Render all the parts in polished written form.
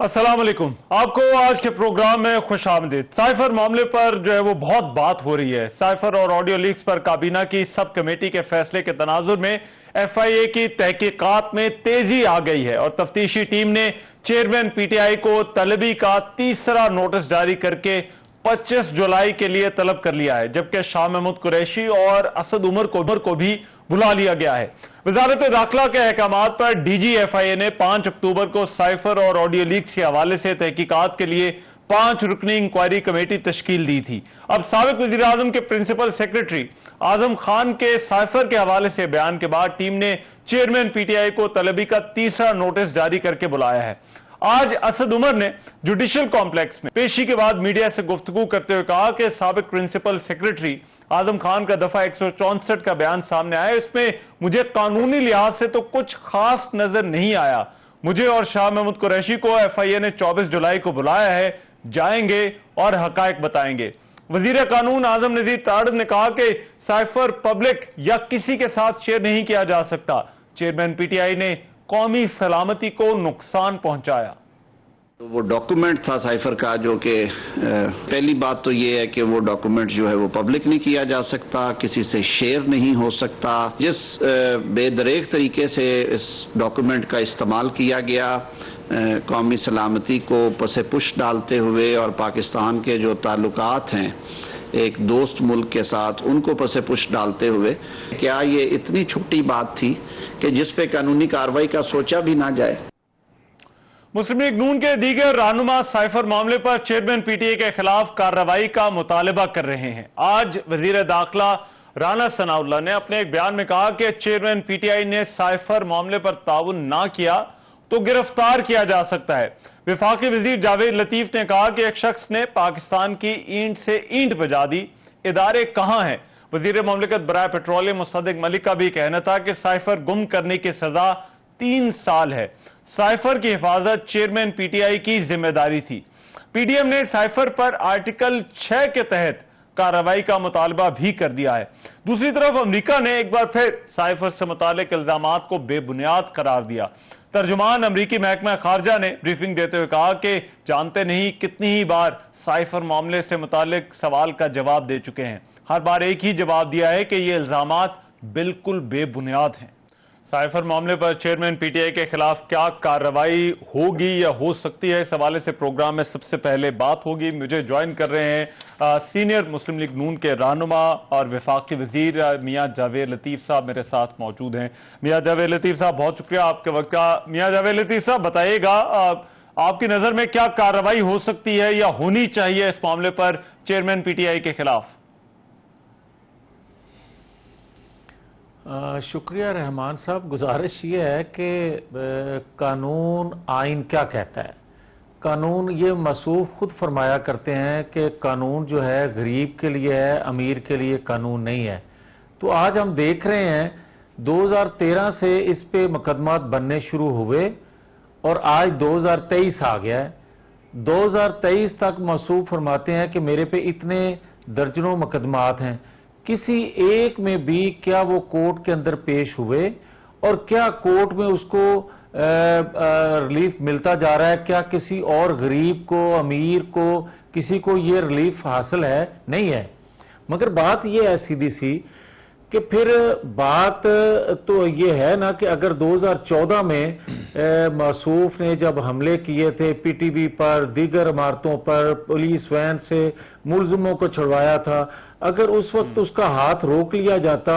अस्सलाम वालेकुम। आपको आज के प्रोग्राम में खुश आमदीद। साइफर मामले पर जो है वो बहुत बात हो रही है। साइफर और ऑडियो लीक्स पर काबीना की सब कमेटी के फैसले के तनाजुर में FIA की तहकीकात में तेजी आ गई है और तफ्तीशी टीम ने चेयरमैन PTI को तलबी का तीसरा नोटिस जारी करके 25 जुलाई के लिए तलब कर लिया है, जबकि शाह महमूद कुरैशी और असद उमर को भी बुला लिया गया है। वजारत दाखिला के अहकामात पर DG FIA ने 5 अक्टूबर को साइफर और ऑडियो लीक्स के हवाले से तहकीकात के लिए 5 रुकनी इंक्वायरी कमेटी तश्कील दी थी। अब साबिक वजीर आजम के प्रिंसिपल सेक्रेटरी आजम खान के साइफर के हवाले से बयान के बाद टीम ने चेयरमैन PTI को तलबी का तीसरा नोटिस जारी करके बुलाया है। आज असद उमर ने जुडिशियल कॉम्प्लेक्स में पेशी के बाद मीडिया से गुफ्तगू करते हुए कहा कि साबिक प्रिंसिपल सेक्रेटरी आजम खान का दफा 164 का बयान सामने आया। इसमें मुझे कानूनी लिहाज से तो कुछ खास नजर नहीं आया। मुझे और शाह महमूद कुरैशी को FIA ने 24 जुलाई को बुलाया है, जाएंगे और हकायक बताएंगे। वजीर कानून आजम नजीर तारड़ ने कहा कि साइफर पब्लिक या किसी के साथ शेयर नहीं किया जा सकता। चेयरमैन PTI ने कौमी सलामती को नुकसान पहुंचाया। तो वो डॉक्यूमेंट था साइफर का, जो कि पहली बात तो ये है कि वो डॉक्यूमेंट जो है वो पब्लिक नहीं किया जा सकता, किसी से शेयर नहीं हो सकता। जिस बेदरेक तरीके से इस डॉक्यूमेंट का इस्तेमाल किया गया कौमी सलामती को पसे पुश डालते हुए और पाकिस्तान के जो ताल्लुकात हैं एक दोस्त मुल्क के साथ उनको पसे पुश डालते हुए, क्या ये इतनी छोटी बात थी कि जिस पे कानूनी कार्रवाई का सोचा भी ना जाए। मुस्लिम लीग नून के दीगर रहनुमा साइफर मामले पर चेयरमैन PTI के खिलाफ कार्रवाई का मुतालबा कर रहे हैं। आज वजीर दाखिला राना सनाउल्लाह ने अपने एक बयान में कहा कि चेयरमैन PTI ने साइफर मामले पर ताउन ना किया तो गिरफ्तार किया जा सकता है। विफाकी वजीर जावेद लतीफ ने कहा कि एक शख्स ने पाकिस्तान की ईंट से ईंट बजा दी, इदारे कहां हैं। वजीर ममलिकत बराए पेट्रोलियम मुस्तदिक मलिक का भी कहना था कि साइफर गुम करने की सजा 3 साल है। साइफर की हिफाजत चेयरमैन PTI की जिम्मेदारी थी। PDM ने साइफर पर आर्टिकल 6 के तहत कार्रवाई का मुतालबा भी कर दिया है। दूसरी तरफ अमेरिका ने एक बार फिर साइफर से मुतालिक इल्जामात को बेबुनियाद करार दिया। तर्जुमान अमरीकी महकमा खारजा ने ब्रीफिंग देते हुए कहा कि जानते नहीं कितनी ही बार साइफर मामले से मुतालिक सवाल का जवाब दे चुके हैं। हर बार एक ही जवाब दिया है कि ये इल्जामात बिल्कुल बेबुनियाद हैं। साइफर मामले पर चेयरमैन PTI के खिलाफ क्या कार्रवाई होगी या हो सकती है, इस हवाले से प्रोग्राम में सबसे पहले बात होगी। मुझे ज्वाइन कर रहे हैं सीनियर मुस्लिम लीग नून के रहनुमा और वफाकी वजीर मियां जावेद लतीफ साहब मेरे साथ मौजूद हैं। मियां जावेद लतीफ साहब, बहुत शुक्रिया आपके वक्त का। मियां जावेद लतीफ साहब, बताइएगा आपकी नजर में क्या कार्रवाई हो सकती है या होनी चाहिए इस मामले पर चेयरमैन PTI के खिलाफ? शुक्रिया रहमान साहब। गुजारिश ये है कि कानून आइन क्या कहता है। कानून ये मसूफ खुद फरमाया करते हैं कि कानून जो है गरीब के लिए है, अमीर के लिए कानून नहीं है। तो आज हम देख रहे हैं 2013 से इस पे मुकदमात बनने शुरू हुए और आज 2023 आ गया है। 2023 तक मसूफ फरमाते हैं कि मेरे पे इतने दर्जनों मुकदमात हैं। किसी एक में भी क्या वो कोर्ट के अंदर पेश हुए और क्या कोर्ट में उसको रिलीफ मिलता जा रहा है? क्या किसी और गरीब को, अमीर को, किसी को ये रिलीफ हासिल है? नहीं है। मगर बात ये है सीधी सी कि फिर बात तो ये है ना कि अगर 2014 में मसूफ ने जब हमले किए थे PTV पर, दीगर इमारतों पर, पुलिस वैन से मुलजिमों को छुड़वाया था, अगर उस वक्त उसका हाथ रोक लिया जाता,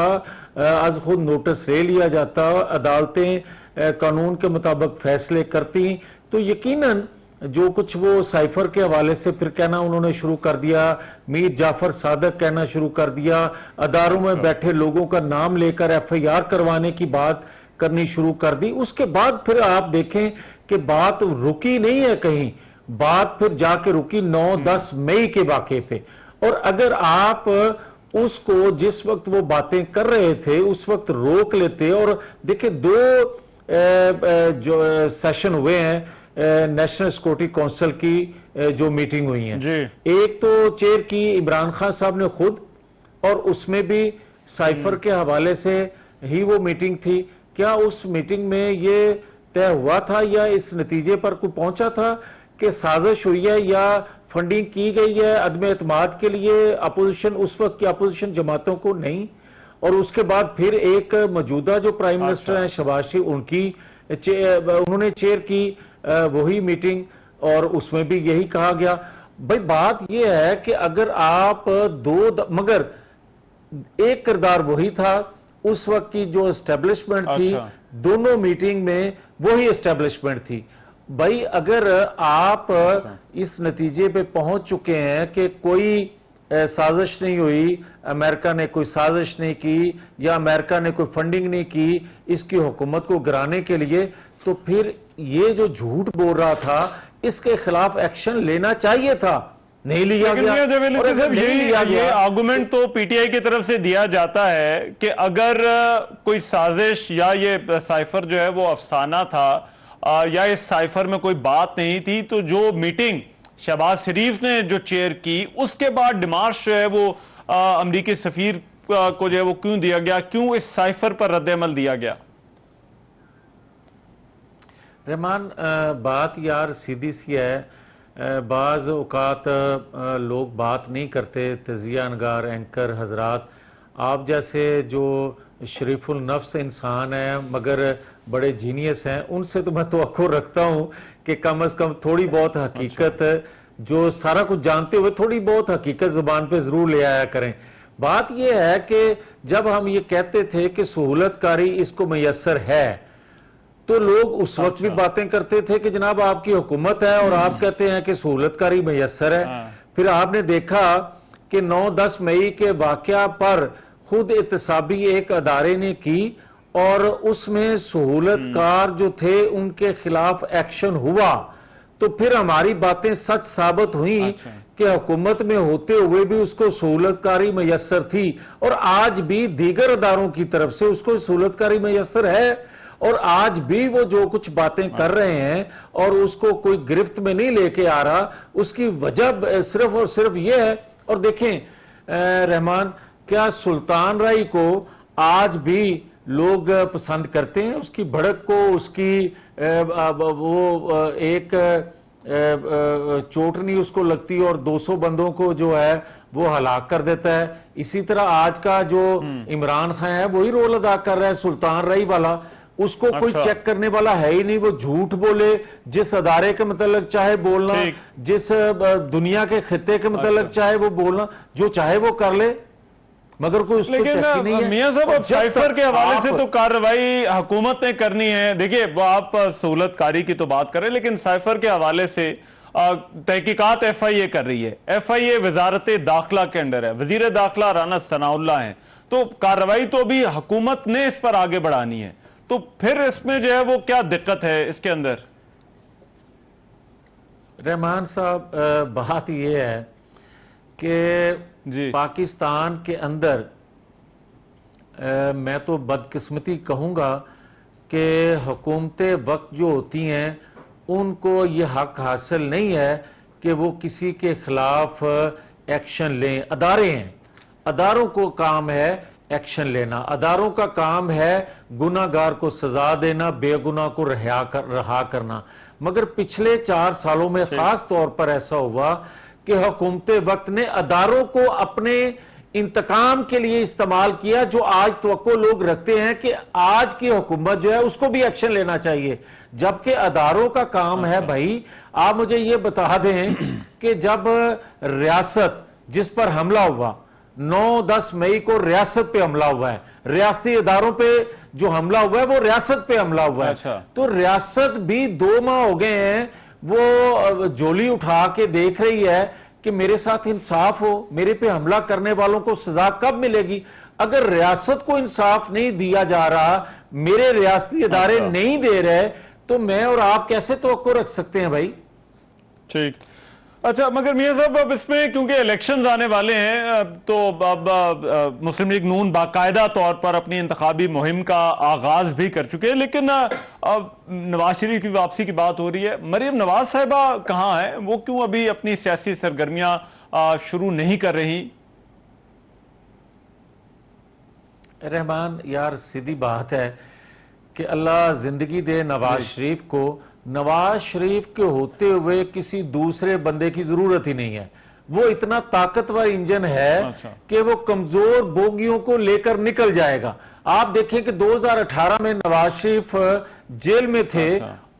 आज खुद नोटिस ले लिया जाता, अदालतें कानून के मुताबिक फैसले करती, तो यकीनन जो कुछ वो साइफर के हवाले से फिर कहना उन्होंने शुरू कर दिया, मीर जाफर सादक कहना शुरू कर दिया, अदारों में बैठे लोगों का नाम लेकर FIR करवाने की बात करनी शुरू कर दी। उसके बाद फिर आप देखें कि बात रुकी नहीं है कहीं, बात फिर जाके रुकी 9-10 मई के वाक़े पे। और अगर आप उसको जिस वक्त वो बातें कर रहे थे उस वक्त रोक लेते, और देखिए 2 जो सेशन हुए हैं नेशनल सिक्योरिटी काउंसिल की जो मीटिंग हुई है, एक तो चेयर की इमरान खान साहब ने खुद, और उसमें भी साइफर के हवाले से ही वो मीटिंग थी। क्या उस मीटिंग में ये तय हुआ था या इस नतीजे पर कोई पहुंचा था कि साजिश हुई है या फंडिंग की गई है अदम एतमाद के लिए अपोजिशन, उस वक्त की अपोजिशन जमातों को नहीं, और उसके बाद फिर एक मौजूदा जो प्राइम मिनिस्टर हैं शहबाज शरीफ, उन्होंने चेयर की वही मीटिंग, और उसमें भी यही कहा गया। भाई बात यह है कि अगर आप मगर एक किरदार वही था, उस वक्त की जो एस्टेब्लिशमेंट थी, दोनों मीटिंग में वही एस्टेब्लिशमेंट थी। भाई अगर आप इस नतीजे पे पहुंच चुके हैं कि कोई साजिश नहीं हुई, अमेरिका ने कोई साजिश नहीं की या अमेरिका ने कोई फंडिंग नहीं की इसकी हुकूमत को गिराने के लिए, तो फिर ये जो झूठ बोल रहा था इसके खिलाफ एक्शन लेना चाहिए था, नहीं लिया गया। और अगर ये आर्गुमेंट तो पीटीआई की तरफ से दिया जाता है कि अगर कोई साजिश या ये साइफर जो है वो अफसाना था या इस साइफर में कोई बात नहीं थी, तो जो मीटिंग शहबाज शरीफ ने जो चेयर की उसके बाद डिमार्श जो है वो अमरीकी सफीर को जो है वो क्यों दिया गया, क्यों इस साइफर पर रद्द-ए-अमल दिया गया? रहमान, बात यार सीधी सी है, बाज औकात लोग बात नहीं करते, तजिया नगार एंकर हजरात, आप जैसे जो शरीफुल नफ्स इंसान है मगर बड़े जीनियस हैं, उनसे तो मैं तवक्को रखता हूं कि कम से कम थोड़ी बहुत हकीकत, जो सारा कुछ जानते हुए थोड़ी बहुत हकीकत जुबान पे जरूर ले आया करें। बात यह है कि जब हम ये कहते थे कि सहूलतकारी इसको मैसर है, तो लोग उस वक्त भी बातें करते थे कि जनाब आपकी हुकूमत है और आप कहते हैं कि सहूलतकारी मैसर है। फिर आपने देखा कि 9-10 मई के वाकया पर खुद एहतसाबी एक अदारे ने की और उसमें सहूलतकार जो थे उनके खिलाफ एक्शन हुआ, तो फिर हमारी बातें सच साबित हुई कि हुकूमत में होते हुए भी उसको सहूलतकारी मैसर थी, और आज भी दीगर अदारों की तरफ से उसको सहूलतकारी मैसर है, और आज भी वो जो कुछ बातें कर रहे हैं और उसको कोई गिरफ्त में नहीं लेके आ रहा, उसकी वजह सिर्फ और सिर्फ ये है। और देखें रहमान, क्या सुल्तान राय को आज भी लोग पसंद करते हैं? उसकी भड़क को, उसकी वो एक चोट नहीं उसको लगती और 200 बंदों को जो है वो हलाक कर देता है। इसी तरह आज का जो इमरान खान है वही रोल अदा कर रहा है सुल्तान राय वाला, उसको कोई चेक करने वाला है ही नहीं, वो झूठ बोले, जिस अदारे के मतलब चाहे बोलना, जिस दुनिया के खित्ते के मतलब चाहे वो बोलना, जो चाहे वो कर ले, मगर कोई उसको लेकिन नहीं है। मियां साहब, अब साइफर के हवाले से तो कार्रवाई हुकूमत ने करनी है। देखिए, वो आप सहूलतकारी की तो बात करें, लेकिन साइफर के हवाले से तहकीकात FIA कर रही है। FIA वजारत दाखिला के अंडर है, वजीर दाखिला राना सनाउल्लाह हैं, तो कार्रवाई तो अभी हुकूमत ने इस पर आगे बढ़ानी है, तो फिर इसमें जो है वो क्या दिक्कत है इसके अंदर? रहमान साहब, बात यह है कि पाकिस्तान के अंदर मैं तो बदकिस्मती कहूंगा कि हुकूमतें वक्त जो होती हैं उनको ये हक हासिल नहीं है कि वो किसी के खिलाफ एक्शन लें। अदारे हैं, अदारों को काम है एक्शन लेना, अदारों का काम है गुनाहगार को सजा देना, बेगुनाह को रहा करना। मगर पिछले 4 सालों में खास तौर पर ऐसा हुआ कि हुकूमत वक्त ने अदारों को अपने इंतकाम के लिए इस्तेमाल किया, जो आज तवक्को लोग रखते हैं कि आज की हुकूमत जो है उसको भी एक्शन लेना चाहिए, जबकि अदारों का काम है। भाई आप मुझे ये बता दें कि जब रियासत जिस पर हमला हुआ 9-10 मई को रियासत पे हमला हुआ है, रियासती इदारों पे जो हमला हुआ है वो रियासत पे हमला हुआ है। तो रियासत भी 2 माह हो गए हैं, वो झोली उठा के देख रही है कि मेरे साथ इंसाफ हो, मेरे पे हमला करने वालों को सजा कब मिलेगी। अगर रियासत को इंसाफ नहीं दिया जा रहा, मेरे रियासती इदारे नहीं दे रहे, तो मैं और आप कैसे तवक्को रख सकते हैं भाई? ठीक, अच्छा, मगर मियां साहब, अब इसमें क्योंकि इलेक्शंस आने वाले हैं, तो अब मुस्लिम लीग नून बाकायदा तौर पर अपनी इंतखाबी मुहिम का आगाज भी कर चुके हैं, लेकिन अब नवाज शरीफ की वापसी की बात हो रही है। मरीम नवाज साहिबा कहाँ है? वो क्यों अभी अपनी सियासी सरगर्मियां शुरू नहीं कर रही? रहमान यार, सीधी बात है कि अल्लाह जिंदगी दे नवाज शरीफ को, नवाज शरीफ के होते हुए किसी दूसरे बंदे की जरूरत ही नहीं है। वो इतना ताकतवर इंजन है अच्छा। कि वो कमजोर बोगियों को लेकर निकल जाएगा। आप देखें कि 2018 में नवाज शरीफ जेल में थे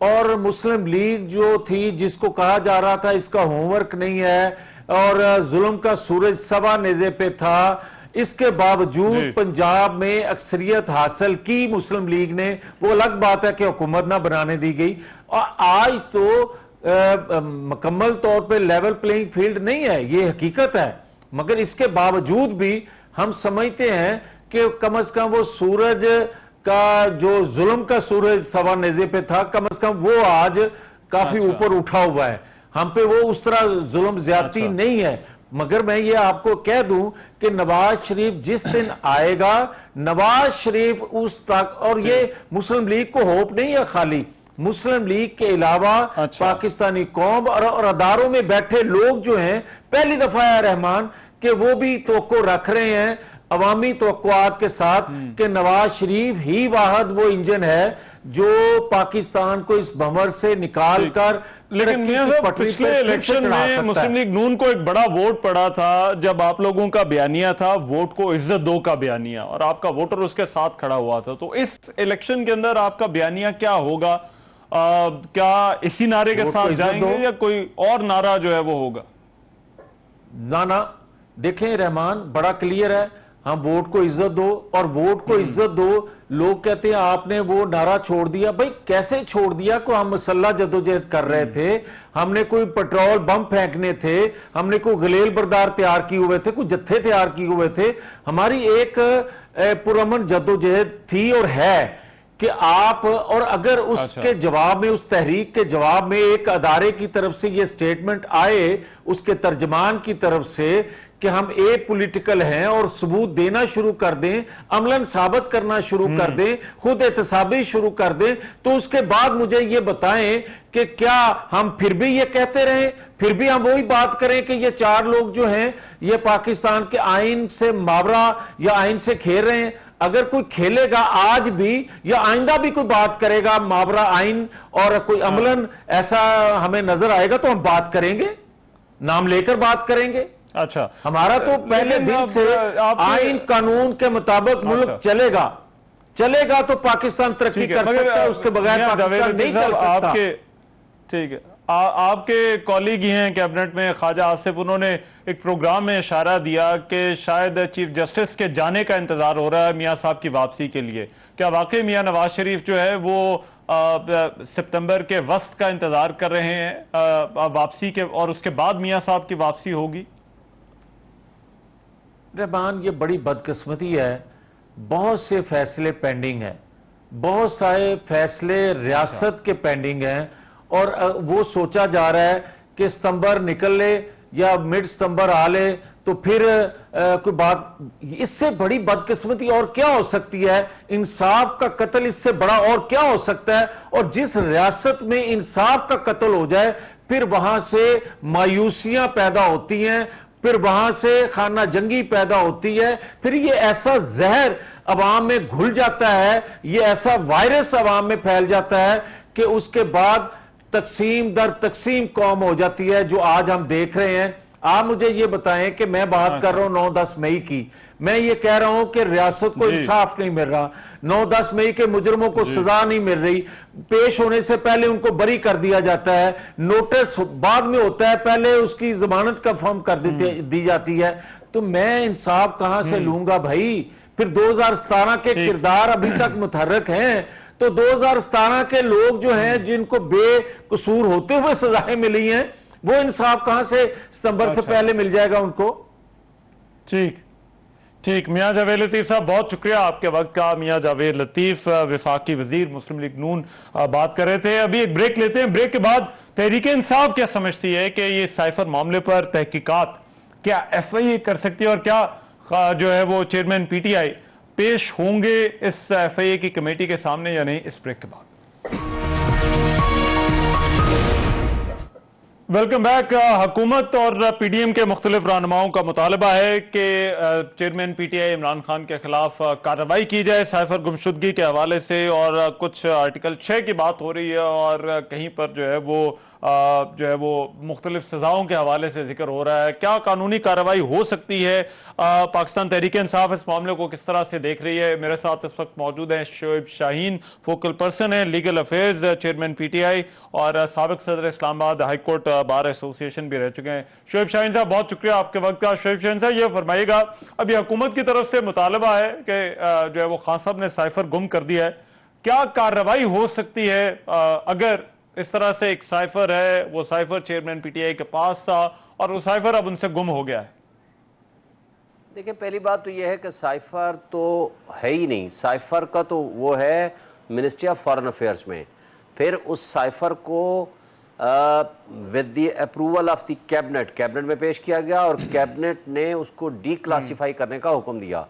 और मुस्लिम लीग जो थी, जिसको कहा जा रहा था इसका होमवर्क नहीं है और जुल्म का सूरज सवा नेज़े पे था, इसके बावजूद पंजाब में अक्सरियत हासिल की मुस्लिम लीग ने। वो अलग बात है कि हुकूमत ना बनाने दी गई, और आज तो मुकम्मल तौर पे लेवल प्लेइंग फील्ड नहीं है, ये हकीकत है। मगर इसके बावजूद भी हम समझते हैं कि कम से कम वो सूरज का जो जुल्म का सूरज सवा नेज़े पे था, कम से कम वो आज काफी ऊपर उठा हुआ है। हम पे वो उस तरह जुल्म ज्यादती नहीं है। मगर मैं ये आपको कह दूं कि नवाज शरीफ जिस दिन आएगा, नवाज शरीफ उस तक, और ये मुस्लिम लीग को होप नहीं है, खाली मुस्लिम लीग के अलावा पाकिस्तानी कौम और अदारों में बैठे लोग जो हैं, पहली दफा है रहमान कि वो भी तवक्को रख रहे हैं अवामी तवक्कुआत के साथ कि नवाज शरीफ ही वाहद वो इंजन है जो पाकिस्तान को इस भंवर से निकाल कर। लेकिन मियां साहब, पिछले इलेक्शन में मुस्लिम लीग नून को एक बड़ा वोट पड़ा था, जब आप लोगों का बयानिया था वोट को इज्जत दो का बयानिया, और आपका वोटर उसके साथ खड़ा हुआ था। तो इस इलेक्शन के अंदर आपका बयानिया क्या होगा? क्या इसी नारे के साथ जाएंगे या कोई और नारा जो है वो होगा? ना, देखें रहमान, बड़ा क्लियर है, हम वोट को इज्जत दो और वोट को इज्जत दो। लोग कहते हैं आपने वो नारा छोड़ दिया। भाई कैसे छोड़ दिया? को हम मसल्ला जदोजहद कर रहे थे, हमने कोई पेट्रोल बम फेंकने थे, हमने कोई गलेल बरदार तैयार किए हुए थे, कुछ जत्थे तैयार किए हुए थे। हमारी एक पुरअमन जदोजहद थी और है कि आप, और अगर उसके जवाब में, उस तहरीक के जवाब में एक अदारे की तरफ से ये स्टेटमेंट आए, उसके तर्जमान की तरफ से, कि हम एक पॉलिटिकल हैं और सबूत देना शुरू कर दें, अमलन साबित करना शुरू कर दें, खुद एहतसाबी शुरू कर दें, तो उसके बाद मुझे ये बताएं कि क्या हम फिर भी ये कहते रहें, फिर भी हम वही बात करें कि ये चार लोग जो हैं ये पाकिस्तान के आइन से मावरा या आइन से खेल रहे हैं? अगर कोई खेलेगा आज भी या आइंदा भी कोई बात करेगा मावरा आइन और कोई अमलन ऐसा हमें नजर आएगा तो हम बात करेंगे, नाम लेकर बात करेंगे। अच्छा, हमारा तो पहले दिन से आइन कानून के मुताबिक मुल्क चलेगा तो पाकिस्तान तरक्की कर सकता है, उसके बगैर पाकिस्तान नहीं चल सकता। ठीक है, आपके कॉलीग ही हैं कैबिनेट में ख्वाजा आसिफ, उन्होंने एक प्रोग्राम में इशारा दिया कि शायद चीफ जस्टिस के जाने का इंतजार हो रहा है मियां साहब की वापसी के लिए। क्या वाकई मियां नवाज शरीफ जो है वो सितंबर के वस्त का इंतजार कर रहे हैं वापसी के, और उसके बाद मियां साहब की वापसी होगी? रहमान, ये बड़ी बदकिस्मती है, बहुत से फैसले पेंडिंग हैं, बहुत सारे फैसले रियासत के पेंडिंग हैं, और वो सोचा जा रहा है कि सितंबर निकल ले या मिड सितंबर आ ले तो फिर कोई बात। इससे बड़ी बदकिस्मती और क्या हो सकती है? इंसाफ का कत्ल इससे बड़ा और क्या हो सकता है? और जिस रियासत में इंसाफ का कत्ल हो जाए, फिर वहां से मायूसियां पैदा होती हैं, फिर वहां से खाना जंगी पैदा होती है, फिर ये ऐसा जहर अवाम में घुल जाता है, ये ऐसा वायरस अवाम में फैल जाता है कि उसके बाद तकसीम दर तकसीम कौम हो जाती है, जो आज हम देख रहे हैं। आप मुझे ये बताएं कि मैं बात कर रहा हूं 9-10 मई की, मैं ये कह रहा हूं कि रियासत को इंसाफ नहीं मिल रहा, 9-10 मई के मुजरमों को सजा नहीं मिल रही, पेश होने से पहले उनको बरी कर दिया जाता है, नोटिस बाद में होता है, पहले उसकी जमानत कंफर्म कर दी जाती है। तो मैं इंसाफ कहां से लूंगा भाई? फिर 2017 के किरदार अभी तक मुतहर्रिक हैं, तो 2017 के लोग जो हैं जिनको बेकसूर होते हुए सजाएं मिली हैं, वो इंसाफ कहां से सितंबर से पहले मिल जाएगा उनको? ठीक, मियां जावेद लतीफ साहब, बहुत शुक्रिया आपके वक्त का। मियां जावेद लतीफ, वफाकी वजीर मुस्लिम लीग नून, बात कर रहे थे। अभी एक ब्रेक लेते हैं, ब्रेक के बाद तहरीक इंसाफ क्या समझती है कि ये साइफर मामले पर तहकीकात क्या FIA कर सकती है, और क्या जो है वो चेयरमैन PTI पेश होंगे इस FIA की कमेटी के सामने या नहीं? इस ब्रेक के बाद वेलकम बैक। हुकूमत और पीडीएम के मुख्तलिफ रहनुमाओं का मुतालबा है कि चेयरमैन पीटीआई इमरान खान के खिलाफ कार्रवाई की जाए साइफर गुमशुदगी के हवाले से, और कुछ आर्टिकल 6 की बात हो रही है और कहीं पर जो है वो मुख्तलिफ सजाओं के हवाले से जिक्र हो रहा है। क्या कानूनी कार्रवाई हो सकती है? पाकिस्तान तहरीक इंसाफ इस मामले को किस तरह से देख रही है? मेरे साथ इस वक्त मौजूद हैं शोएब शाहीन, फोकल पर्सन है लीगल अफेयर्स चेयरमैन पीटीआई, और साबिक सदर Islamabad high court bar association भी रह चुके हैं। शोएब शाहीन साहब, बहुत शुक्रिया आपके वक्त का। शोएब शाहीन साहब, ये फरमाइएगा, अभी हुकूमत की तरफ से मुतालबा है कि जो है वो खान साहब ने साइफर गुम कर दिया है, क्या कार्रवाई हो सकती है अगर इस तरह से एक साइफर है, वो साइफर चेयरमैन पीटीआई के पास था और वो साइफर अब उनसे गुम हो गया है? देखिए, पहली बात तो यह है कि साइफर तो है ही नहीं। साइफर का तो वो है मिनिस्ट्री ऑफ फॉरेन अफेयर्स में। फिर उस साइफर को with the approval of the cabinet में पेश किया गया और कैबिनेट ने उसको डीक्लासिफाई करने का हुक्म दिया।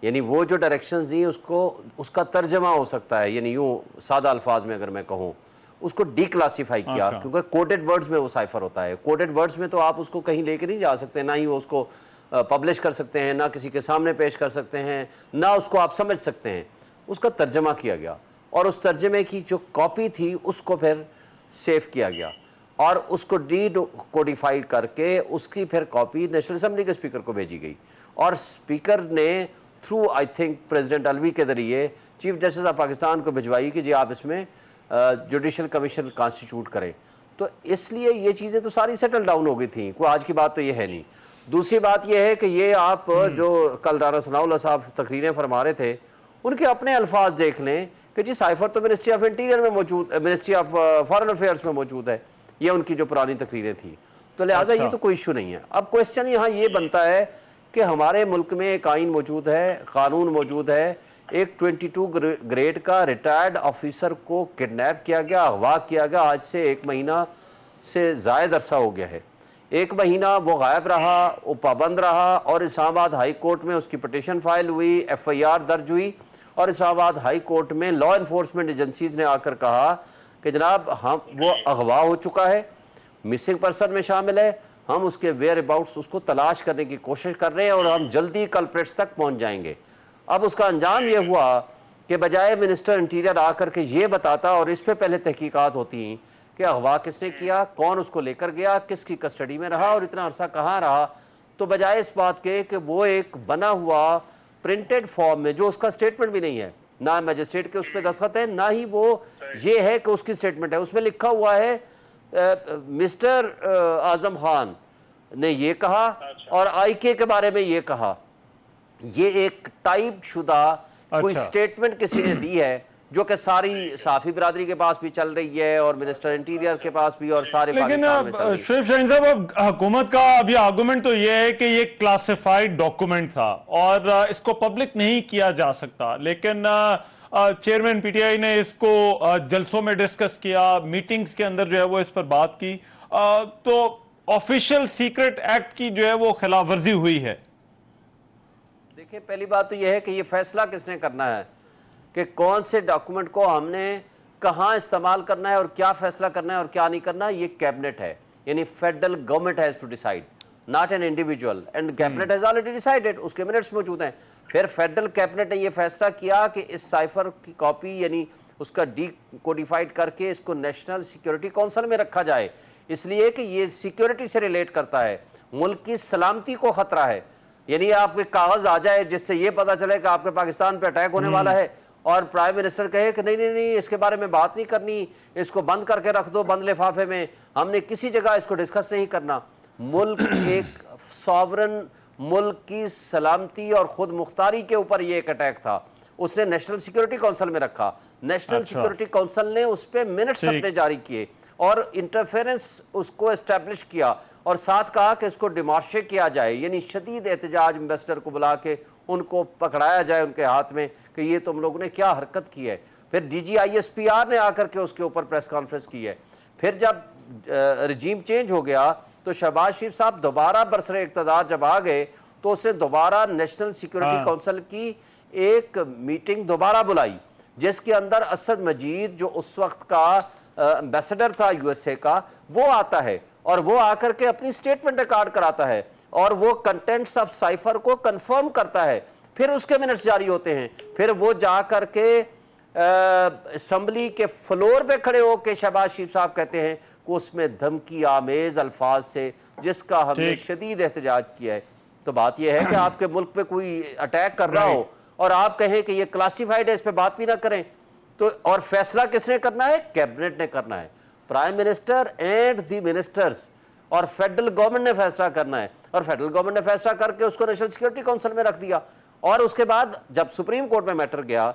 यानी वो जो डायरेक्शंस दी उसका तर्जमा हो सकता है, यानी यूँ सादा अल्फाज में अगर मैं कहूँ, उसको डीक्लासिफाई किया। क्योंकि कोडेड वर्ड्स में वो साइफर होता है। कोडेड वर्ड्स में तो आप उसको कहीं लेके नहीं जा सकते, ना ही वो उसको पब्लिश कर सकते हैं, ना किसी के सामने पेश कर सकते हैं, ना उसको आप समझ सकते हैं। उसका तर्जमा किया गया और उस तर्जमे की जो कॉपी थी उसको फिर सेव किया गया और उसको डी कोडिफाइड करके उसकी फिर कॉपी नेशनल असम्बली के स्पीकर को भेजी गई और स्पीकर ने through I think president Alvi के ज़रिए चीफ जस्टिस ऑफ पाकिस्तान को भिजवाई कि जी आप इसमें जुडिशल कमीशन कॉन्स्टिट्यूट करें। तो इसलिए ये चीज़ें तो सारी सेटल डाउन हो गई थी, कोई आज की बात तो ये है नहीं। दूसरी बात ये है कि ये आप जो कल राना सनाउल्लाह साहब तकरीरें फरमा रहे थे, उनके अपने अल्फाज देख लें कि जी साइफर तो मिनिस्ट्री ऑफ इंटीरियर में मौजूद, मिनिस्ट्री ऑफ फॉरेन अफेयर्स में मौजूद है। ये उनकी जो पुरानी तकरीरें थी, तो लिहाजा ये तो कोई इशू नहीं है। अब क्वेश्चन यहाँ ये बनता है कि हमारे मुल्क में एक आइन मौजूद है, कानून मौजूद है। एक 22 ग्रेड का रिटायर्ड ऑफिसर को किडनैप किया गया, अगवा किया गया। आज से 1 महीना से ज़ायद अरसा हो गया है। 1 महीना वो गायब रहा, वो पाबंद रहा और इस्लामाबाद हाई कोर्ट में उसकी पटिशन फाइल हुई, FIR दर्ज हुई और इस्लामाबाद हाई कोर्ट में लॉ इन्फोर्समेंट एजेंसीज ने आकर कहा कि जनाब हम वो अगवा हो चुका है, मिसिंग पर्सन में शामिल है, हम उसके वेयर अबाउट्स उसको तलाश करने की कोशिश कर रहे हैं और हम जल्दी कल्प्रेट्स तक पहुंच जाएंगे। अब उसका अंजाम ये हुआ कि बजाय मिनिस्टर इंटीरियर आकर के ये बताता और इस पे पहले तहकीकात होती कि अगवा किसने किया, कौन उसको लेकर गया, किसकी कस्टडी में रहा और इतना अरसा कहाँ रहा, तो बजाय इस बात के कि वो एक बना हुआ प्रिंटेड फॉर्म में, जो उसका स्टेटमेंट भी नहीं है, ना मजिस्ट्रेट के उस पर दस्तखत है, ना ही वो ये है कि उसकी स्टेटमेंट है, उसमें लिखा हुआ है मिस्टर आजम खान ने ये कहा और IK के बारे में ये कहा। ये एक टाइप शुदा कोई स्टेटमेंट किसी ने दी है जो कि सारी साफी बिरादरी के पास भी चल रही है और मिनिस्टर इंटीरियर के पास भी और सारे पाकिस्तान में चल रही है। शोएब शाहीन साहब, अब हुकूमत का अभी आर्गुमेंट तो ये है कि ये क्लासिफाइड डॉक्यूमेंट था और इसको पब्लिक नहीं किया जा सकता, लेकिन चेयरमैन पीटीआई ने इसको जलसों में डिस्कस किया, मीटिंग्स के अंदर जो है वो इस पर बात की, तो ऑफिशियल सीक्रेट एक्ट की जो है वो खिलाफ वर्जी हुई है। देखिए, पहली बात तो यह है कि ये फैसला किसने करना है कि कौन से डॉक्यूमेंट को हमने कहाँ इस्तेमाल करना है और क्या फैसला करना है और क्या नहीं करना, ये कैबिनेट है। यानी federal government has to decide, not an individual, and cabinet has already decided. उसके मिनट्स मौजूद हैं। फिर फेडरल कैबिनेट ने ये फैसला किया कि इस साइफर की कॉपी यानी उसका डी कोडिफाइड करके इसको नेशनल सिक्योरिटी काउंसिल में रखा जाए, इसलिए कि ये सिक्योरिटी से रिलेट करता है, मुल्क की सलामती को खतरा है। यानी आपके कागज आ जाए जिससे ये पता चले कि आपके पाकिस्तान पे अटैक होने वाला है और प्राइम मिनिस्टर कहे कि नहीं नहीं नहीं इसके बारे में बात नहीं करनी, इसको बंद करके रख दो बंद लिफाफे में, हमने किसी जगह इसको डिस्कस नहीं करना। मुल्क एक सॉवरन मुल्क की सलामती और खुद मुख्तारी के ऊपर ये एक अटैक था, उसने नेशनल सिक्योरिटी काउंसिल में रखा। नेशनल सिक्योरिटी काउंसिल ने उस पर मिनट्स अपने जारी किए और इंटरफेरेंस उसको एस्टेब्लिश किया और साथ कहा कि इसको डिमार्शे किया जाए, यानी शदीद एहतजाज एम्बेसडर को बुला के उनको पकड़ाया जाए उनके हाथ में कि ये तुम लोगों ने क्या हरकत की है। फिर DG ISPR ने आकर के उसके ऊपर प्रेस कॉन्फ्रेंस की है। फिर जब रजीम चेंज हो गया तो शहबाज शरीफ साहब दोबारा बरसरे इक़्तिदार जब आ गए तो उसने दोबारा नेशनल सिक्योरिटी काउंसिल की एक मीटिंग दोबारा बुलाई जिसके अंदर असद मजीद जो उस वक्त का एम्बेसडर था USA का वो आता है और वो आकर के अपनी स्टेटमेंट रिकॉर्ड कराता है और वो कंटेंट्स ऑफ साइफर को कंफर्म करता है, फिर उसके मिनट्स जारी होते हैं, फिर वो जा करके असम्बली के फ्लोर पे खड़े होकर शहबाज शरीफ साहब कहते हैं कि उसमें धमकी आमेज अल्फाज थे जिसका हमने शदीद एहतजाज किया है। तो बात यह है कि आपके मुल्क पे कोई अटैक कर रहा हो और आप कहें कि ये क्लासिफाइड है, इस पे बात भी ना करें, तो और फैसला किसने करना है? कैबिनेट ने करना है, prime minister and the ministers, और फेडरल गवर्नमेंट ने फैसला करना है। और फेडरल गवर्नमेंट ने फैसला करके उसको नेशनल सिक्योरिटी काउंसिल में रख दिया। और उसके बाद जब सुप्रीम कोर्ट में मैटर गया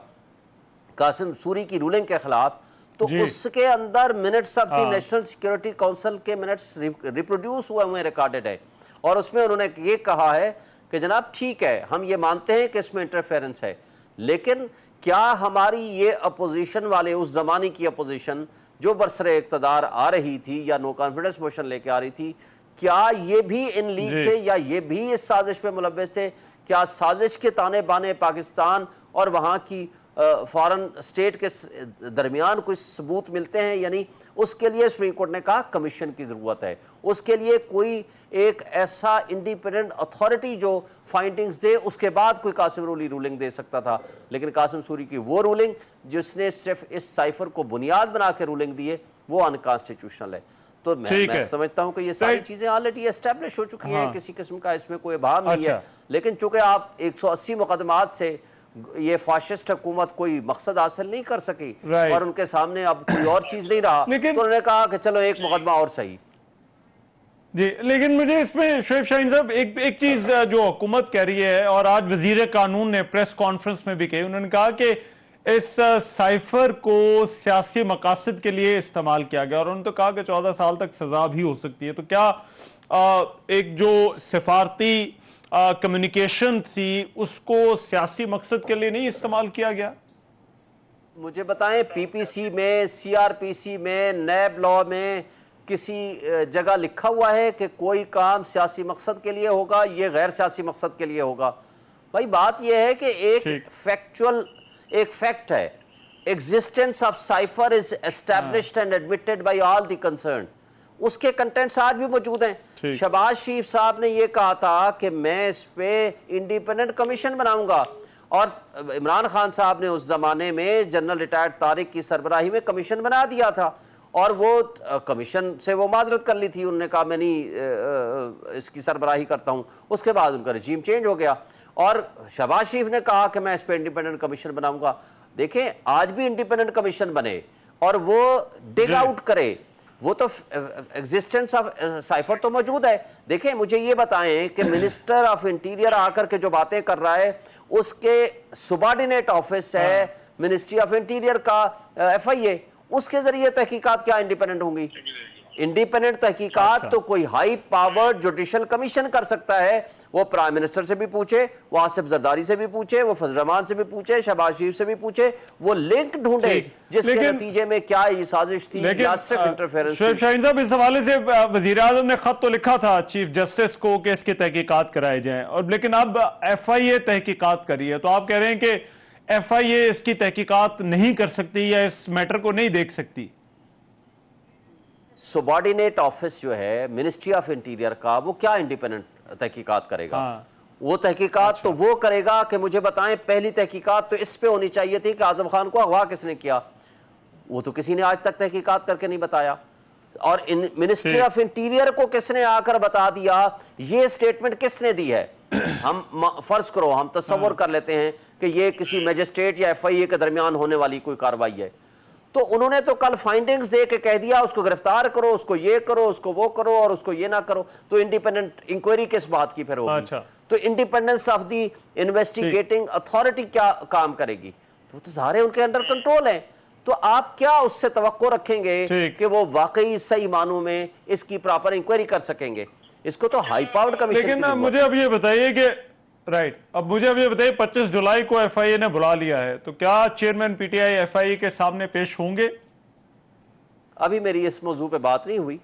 कासिम सूरी की रूलिंग के खिलाफ, तो उसके अंदर minutes of the national security council के मिनट्स रिप्रोड्यूस हुए रिकॉर्डेड है, और उसमें उन्होंने ये कहा है कि जनाब ठीक है, हम ये मानते हैं कि इसमें इंटरफेरेंस है, लेकिन क्या हमारी ये अपोजिशन वाले, उस जमाने की अपोजिशन जो बरसरे इक़्तिदार आ रही थी या नो कॉन्फिडेंस मोशन लेके आ रही थी, क्या ये भी इन लीग थे या ये भी इस साजिश में मुलव्वस थे? क्या साजिश के ताने बाने पाकिस्तान और वहाँ की फॉरेन स्टेट के दरमियान कोई सबूत मिलते हैं? यानी उसके लिए सुप्रीम कोर्ट ने कहा कमीशन की ज़रूरत है, उसके लिए कोई एक ऐसा इंडिपेंडेंट अथॉरिटी जो फाइंडिंग्स दे, उसके बाद कोई कासिम सूरी रूलिंग दे सकता था। लेकिन कासिम सूरी की वो रूलिंग जिसने सिर्फ इस साइफर को बुनियाद बना के रूलिंग दी है, वो अनकॉन्स्टिट्यूशनल है। तो मैं समझता हूं कि ये सारी चीजें ऑलरेडी एस्टैब्लिश हो चुकी हैं, किसी किस्म का इसमें कोई इबाम नहीं है। लेकिन चूंकि आप 180 मुकदमात से ये फाशिस्ट हुकूमत कोई मकसद हासिल नहीं कर सकी और उनके सामने अब कोई और चीज नहीं रहा, तो उन्होंने कहा कि चलो एक मुकदमा और सही। जी, लेकिन मुझे इसमें शोएब शाहीन साहब एक चीज जो हुकूमत कह रही है, और आज वजीर कानून ने प्रेस कॉन्फ्रेंस में भी कही, उन्होंने कहा कि इस साइफर को सियासी मकासद के लिए इस्तेमाल किया गया, और उन्होंने तो कहा कि 14 साल तक सजा भी हो सकती है। तो क्या एक जो सिफारती कम्युनिकेशन थी उसको सियासी मकसद के लिए नहीं इस्तेमाल किया गया? मुझे बताएं, पीपीसी में, सीआरपीसी में, नैब लॉ में किसी जगह लिखा हुआ है कि कोई काम सियासी मकसद के लिए होगा, ये गैर सियासी मकसद के लिए होगा? भाई बात यह है कि एक फैक्चुअल, एक फैक्ट है, existence of cipher is established and admitted by all the concern, उसके कंटेंट्स आज भी मौजूद हैं। शहबाज शरीफ साहब ने यह कहा था कि मैं इस पे इंडिपेंडेंट कमीशन बनाऊंगा, और इमरान खान साहब ने उस जमाने में जनरल रिटायर्ड तारिक की सरबराही में कमीशन बना दिया था, और वो कमीशन से वो माजरत कर ली थी, उन्होंने कहा मैं नहीं इसकी सरबराही करता हूँ। उसके बाद उनका रजीम चेंज हो गया और शहबाज शरीफ ने कहा कि मैं इस पर इंडिपेंडेंट कमीशन बनाऊंगा। देखें, आज भी इंडिपेंडेंट कमीशन बने और वो डिग आउट करे, वो तो एग्जिस्टेंस ऑफ साइफर तो मौजूद है। देखें, मुझे ये बताएं कि मिनिस्टर ऑफ इंटीरियर आकर के जो बातें कर रहा है, उसके सुबार्डिनेट ऑफिस है मिनिस्ट्री ऑफ इंटीरियर का FIA, उसके जरिए तहकीकात क्या इंडिपेंडेंट होंगी? इंडिपेंडेंट तहकीकात तो कोई हाई पावर जुडिशल कमीशन कर सकता है। वो प्राइम मिनिस्टर से भी पूछे, वो आसिफ जरदारी से भी पूछे, वो फजल रहमान से भी पूछे, शहबाज शरीफ से भी पूछे, वो लिंक ढूंढे जिसके नतीजे में क्या ये साजिश थी या सिर्फ इंटरफेरेंस। शोएब शाहीन साहब, इस हवाले से वजीर आजम ने खत तो लिखा था चीफ जस्टिस को कि इसकी तहकीकात कराई जाए, और लेकिन अब FIA तहकीकात करी है, तो आप कह रहे हैं कि FIA इसकी तहकीकात नहीं कर सकती या इस मैटर को नहीं देख सकती? सबॉर्डिनेट ऑफिस जो है मिनिस्ट्री ऑफ इंटीरियर का, वो क्या इंडिपेंडेंट तहकीकात करेगा? वो तहकीकात तो वो करेगा कि मुझे बताएं, पहली तहकीकात तो इस पे होनी चाहिए थी कि आजम खान को अगवा किसने किया, वो तो किसी ने आज तक तहकीकात करके नहीं बताया। और मिनिस्ट्री ऑफ इंटीरियर को किसने आकर बता दिया, ये स्टेटमेंट किसने दी है? हम फर्ज करो, हम तस्वर कर लेते हैं कि ये किसी मजिस्ट्रेट या FIA के दरमियान होने वाली कोई कार्रवाई है, तो उन्होंने तो कल फाइंडिंग्स दे के कह दिया उसको गिरफ्तार करो, उसको ये करो, उसको वो करो और उसको ये ना करो, तो इंडिपेंडेंट इंक्वायरी किस बात की फिर होगी? तो independence of the investigating authority क्या काम करेगी? तो सारे उनके अंडर कंट्रोल है। तो आप क्या उससे तवक्को रखेंगे कि वो वाकई सही मानों में इसकी प्रॉपर इंक्वायरी कर सकेंगे? इसको तो हाई पावर्ड कमीशन। लेकिन मुझे अब ये बताइए कि अब मुझे अब ये बताइए, 25 जुलाई को FIA ने बुला लिया है, तो क्या चेयरमैन PTI FIA के सामने पेश होंगे? अभी मेरी इस मौजू पे बात नहीं हुई,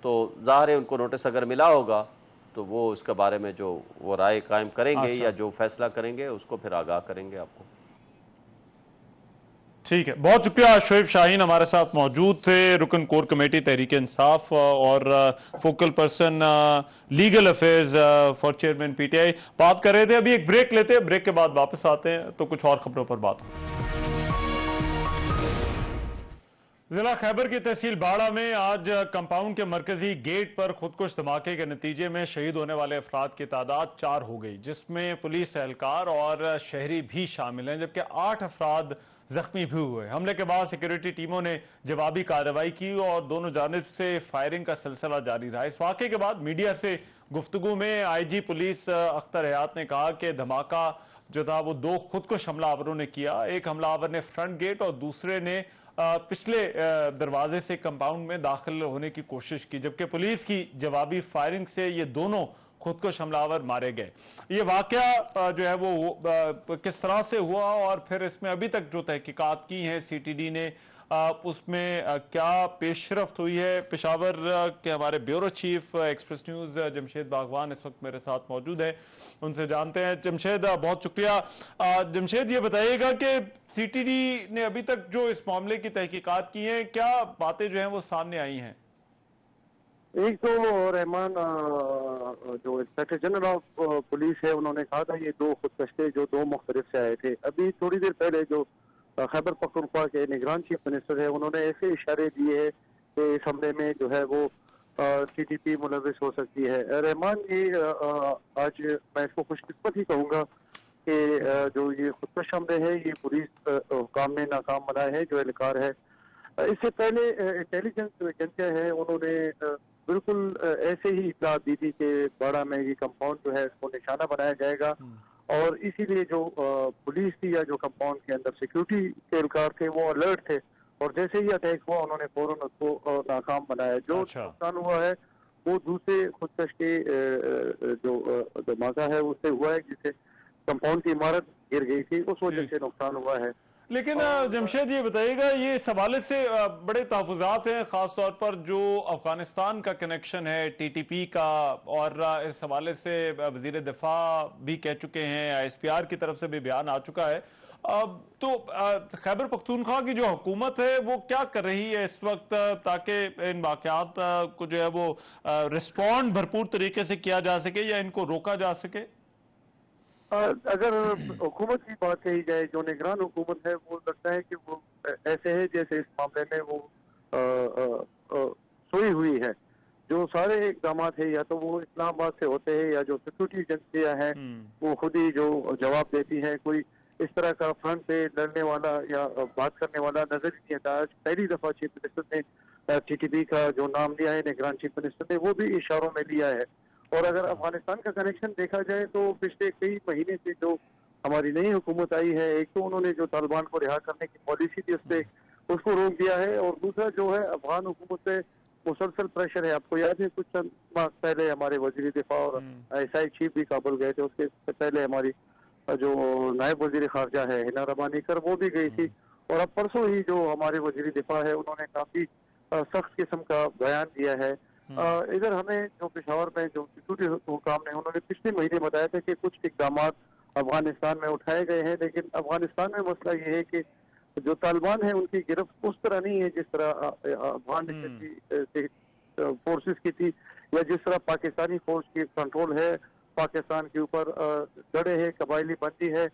तो जाहिर है उनको नोटिस अगर मिला होगा तो वो उसके बारे में जो वो राय कायम करेंगे या जो फैसला करेंगे उसको फिर आगाह करेंगे आपको। ठीक है, बहुत शुक्रिया। शोएब शाहीन हमारे साथ मौजूद थे, रुकन कोर कमेटी तहरीक इंसाफ और focal person legal affairs for chairman PTI बात कर रहे थे। अभी एक ब्रेक लेते हैं, ब्रेक के बाद वापस आते हैं तो कुछ और खबरों पर बात हो। जिला खैबर की तहसील बाड़ा में आज कंपाउंड के मरकजी गेट पर खुदकुश धमाके के नतीजे में शहीद होने वाले अफराद की तादाद 4 हो गई, जिसमें पुलिस एहलकार और शहरी भी शामिल हैं, जबकि 8 अफराद जख्मी भी हुए। हमले के बाद सिक्योरिटी टीमों ने जवाबी कार्रवाई की और दोनों जानिब से फायरिंग का सिलसिला जारी रहा। इस वाक़े के बाद मीडिया से गुफ्तगू में आईजी पुलिस अख्तर हयात ने कहा कि धमाका जो था वो 2 खुदकुश हमलावरों ने किया। एक हमलावर ने फ्रंट गेट और दूसरे ने पिछले दरवाजे से कंपाउंड में दाखिल होने की कोशिश की, जबकि पुलिस की जवाबी फायरिंग से ये दोनों खुदकुश हमलावर मारे गए। ये वाकया जो है वो किस तरह से हुआ और फिर इसमें अभी तक जो तहकीकात की हैं सीटीडी ने, उसमें क्या पेशरफ्त हुई है। पेशावर के हमारे bureau chief express news Jamshed बागवान इस वक्त मेरे साथ मौजूद है, उनसे जानते हैं। जमशेद, बहुत शुक्रिया। जमशेद, ये बताइएगा कि सीटीडी ने अभी तक जो इस मामले की तहकीकात की हैं, क्या बातें जो हैं वो सामने आई हैं? एक तो रहमान जो इंस्पेक्टर जनरल ऑफ पुलिस है, उन्होंने कहा था ये 2 खुदकश थे जो 2 मुख्तलिफ से आए थे। अभी थोड़ी देर पहले जो खैबर पख्तूनख्वा के निगरान चीफ मिनिस्टर है, उन्होंने ऐसे इशारे दिए हैं कि इस हमले में जो है वो टीटीपी मुलविस हो सकती है। रहमान, ये आज मैं इसको खुशकिस्मत ही कहूँगा कि जो ये खुदकश हमले है ये पुलिस काम में नाकाम बना है जो एहलकार है। इससे पहले इंटेलिजेंस एजेंसियाँ हैं, उन्होंने बिल्कुल ऐसे ही इत्तला दी थी कि बाड़ा में ये कंपाउंड जो है इसको निशाना बनाया जाएगा और इसीलिए जो पुलिस थी या जो कंपाउंड के अंदर सिक्योरिटी के एहलकार थे वो अलर्ट थे और जैसे ही अटैक हुआ उन्होंने फौरन उसको नाकाम बनाया। जो नुकसान हुआ है वो दूसरे खुदकश के जो धमाका है उससे हुआ है, जिससे कंपाउंड की इमारत गिर गई थी, उस वजह से नुकसान हुआ है। लेकिन जमशेद, ये बताइएगा, ये इस हवाले से बड़े तहफ़्फ़ुज़ात हैं, ख़ासतौर पर जो अफगानिस्तान का कनेक्शन है टीटीपी का, और इस हवाले से वज़ीर दिफा भी कह चुके हैं, ISPR की तरफ से भी बयान आ चुका है। तो खैबर पख्तूनख्वा की जो हुकूमत है वो क्या कर रही है इस वक्त ताकि इन वाक़यात को जो है वो रिस्पॉन्ड भरपूर तरीके से किया जा सके या इनको रोका जा सके? अगर हुकूमत की बात कही जाए, जो निगरान हुकूमत है वो लगता है कि वो ऐसे है जैसे इस मामले में वो सोई हुई है। जो सारे इकदाम है या तो वो इस्लामाबाद से होते हैं या जो सिक्योरिटी एजेंसियां हैं वो खुद ही जो जवाब देती हैं। कोई इस तरह का फ्रंट पे लड़ने वाला या बात करने वाला नजर नहीं आता। आज पहली दफा चीफ मिनिस्टर ने टीटीपी का जो नाम लिया है, निगरान चीफ मिनिस्टर ने, वो भी इशारों में लिया है। और अगर अफगानिस्तान का कनेक्शन देखा जाए तो पिछले कई महीने से जो हमारी नई हुकूमत आई है, एक तो उन्होंने जो तालिबान को रिहा करने की पॉलिसी थी उससे उसको रोक दिया है और दूसरा जो है अफगान हुकूमत से मुसलसल प्रेशर है। आपको याद है कुछ चंद माह पहले हमारे वजीर दिफा और ISI चीफ भी काबुल गए थे, उसके पहले हमारी जो नायब वजीर खारजा है हिना रबानी कर, वो भी गई थी। और अब परसों ही जो हमारे वजीर दिफा है उन्होंने काफी सख्त किस्म का बयान दिया है। इधर हमें जो पेशावर में जो सिक्योरिटी हुकाम ने उन्होंने पिछले महीने बताया था कि कुछ इकदाम अफगानिस्तान में उठाए गए हैं, लेकिन अफगानिस्तान में मसला ये है कि जो तालिबान है उनकी गिरफ्त उस तरह नहीं है जिस तरह अफगान फोर्सेस की थी या जिस तरह पाकिस्तानी फोर्स की कंट्रोल है पाकिस्तान के ऊपर जड़े है, कबायली बंदी है,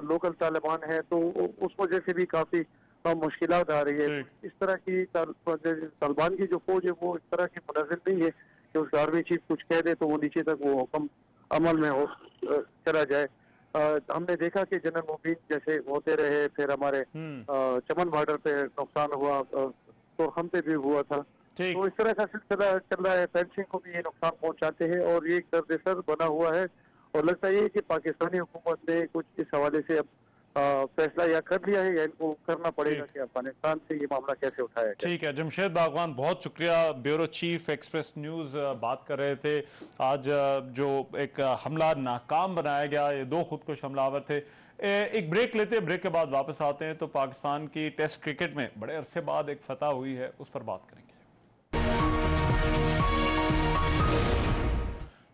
लोकल तालिबान है, तो उस वजह से भी काफी मुश्किलात आ रही है। इस तरह की तालिबान की जो फौज है वो इस तरह की मुनज़्ज़म नहीं है कि उस आर्मी चीफ कुछ कह दे तो वो नीचे तक वो हुक्म अमल में हो चला जाए। हमने देखा कि जनरल मुबीन जैसे होते रहे, फिर हमारे चमन बॉर्डर पे नुकसान हुआ, तो हम पे भी हुआ था। तो इस तरह का सिलसिला चल रहा है। फेंसिंग को भी ये नुकसान पहुंचाते हैं और ये एक दर्द-ए-सर बना हुआ है और लगता है कि पाकिस्तानी हुकूमत ने कुछ इस हवाले से अब फैसला या कर लिया है या इनको करना पड़ेगा कि अफगानिस्तान से ये मामला कैसे उठाया जाए। ठीक है, जमशेद बागवान, बहुत शुक्रिया। ब्यूरो चीफ एक्सप्रेस न्यूज़ बात कर रहे थे। आज जो एक हमला नाकाम बनाया गया, ये 2 खुदकुश हमलावर थे। एक ब्रेक लेते हैं, ब्रेक के बाद वापस आते हैं तो पाकिस्तान की टेस्ट क्रिकेट में बड़े अरसे बाद एक फतह हुई है, उस पर बात करेंगे।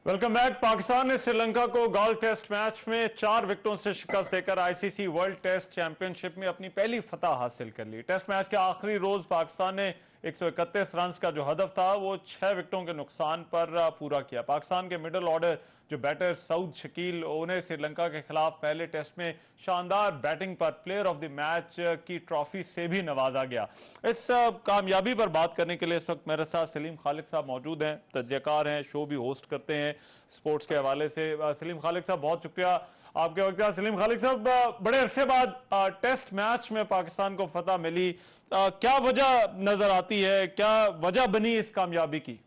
Welcome back. पाकिस्तान ने श्रीलंका को गोल्ड टेस्ट मैच में 4 विकेटों से शिकस्त देकर आईसीसी वर्ल्ड टेस्ट चैंपियनशिप में अपनी पहली फतह हासिल कर ली। टेस्ट मैच के आखिरी रोज पाकिस्तान ने 131 रन का जो हदफ था वो 6 विकेटों के नुकसान पर पूरा किया। पाकिस्तान के मिडिल ऑर्डर जो बैटर सऊद शकील, उन्हें श्रीलंका के खिलाफ पहले टेस्ट में शानदार बैटिंग पर प्लेयर ऑफ द मैच की ट्रॉफी से भी नवाजा गया। इस कामयाबी पर बात करने के लिए इस वक्त मेरे साथ सलीम खालिक साहब मौजूद हैं, तज्जियाकार हैं, शो भी होस्ट करते हैं स्पोर्ट्स के हवाले से। सलीम खालिक साहब, बहुत शुक्रिया आपके वक्त। सलीम खालिक साहब, बड़े अरसे बाद टेस्ट मैच में पाकिस्तान को फतह मिली, क्या वजह नजर आती है, क्या वजह बनी इस कामयाबी की?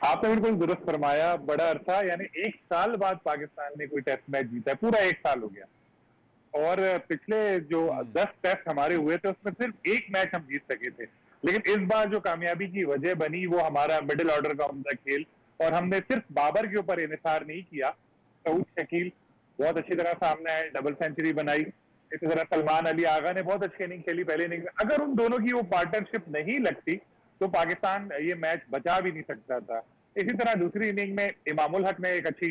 आपने बिल्कुल दुरुस्त फरमाया। बड़ा अरसा यानी 1 साल बाद पाकिस्तान ने कोई टेस्ट मैच जीता है, पूरा 1 साल हो गया। और पिछले जो 10 टेस्ट हमारे हुए थे उसमें सिर्फ 1 मैच हम जीत सके थे, लेकिन इस बार जो कामयाबी की वजह बनी वो हमारा मिडिल ऑर्डर का उम्दा खेल। और हमने सिर्फ बाबर के ऊपर इन्हिसार नहीं किया, सऊद शकील बहुत अच्छी तरह सामने आए, डबल सेंचुरी बनाई। इसी तरह सलमान अली आगा ने बहुत अच्छी इनिंग खेली पहले इनिंग में। अगर उन दोनों की वो पार्टनरशिप नहीं लगती तो पाकिस्तान ये मैच बचा भी नहीं सकता था। इसी तरह दूसरी इनिंग में इमामुल हक ने एक अच्छी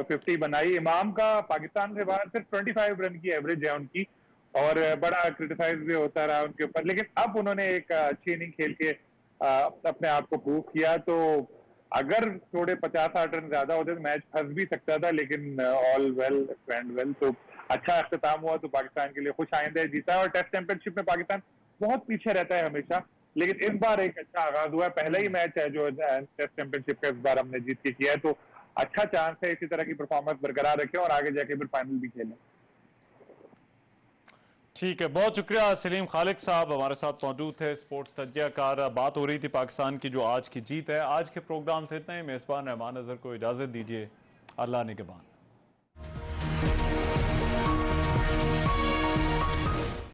50 बनाई। इमाम का पाकिस्तान से बाहर सिर्फ 25 रन की एवरेज है उनकी, और बड़ा क्रिटिसाइज भी होता रहा उनके ऊपर, लेकिन अब उन्होंने एक अच्छी इनिंग खेल के अपने आप को प्रूव किया। तो अगर थोड़े 50-60 रन ज्यादा होते तो मैच फंस भी सकता था, लेकिन ऑल वेल वेंट वेल, तो अच्छा इख्तिताम हुआ। तो पाकिस्तान के लिए खुश आइंदा जीता। और टेस्ट चैंपियनशिप में पाकिस्तान बहुत पीछे रहता है हमेशा, लेकिन इस बार एक अच्छा आगाज हुआ है। पहला ही मैच है जो टेस्ट चैंपियनशिप का इस बार हमने जीत के किया है, तो अच्छा चांस है इसी तरह की परफॉर्मेंस बरकरार रखें और आगे जाके फिर फाइनल भी खेलें। ठीक है, बहुत शुक्रिया। सलीम खालिक साहब हमारे साथ मौजूद थे, स्पोर्ट्स तज्जियाकार। बात हो रही थी पाकिस्तान की जो आज की जीत है। आज के प्रोग्राम से इतना ही। मेजबान रहमान अजहर को इजाजत दीजिए। अल्लाह ने के बाद।